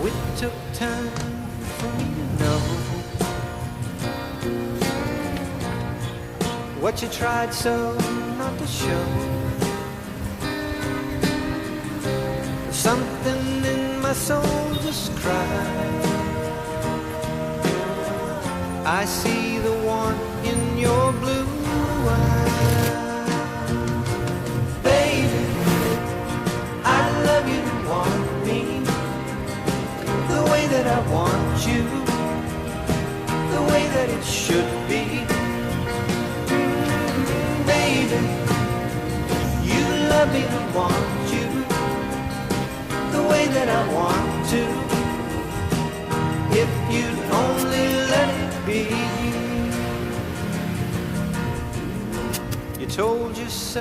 Now it took time for me to know what you tried so not to show. Something in my soul just cried. I see the one in your blue eyes. Baby, I love you and want me the way that I want you, the way that it should be. Baby, you love me and want you the way that I want to, if you'd only let it be. You told yourself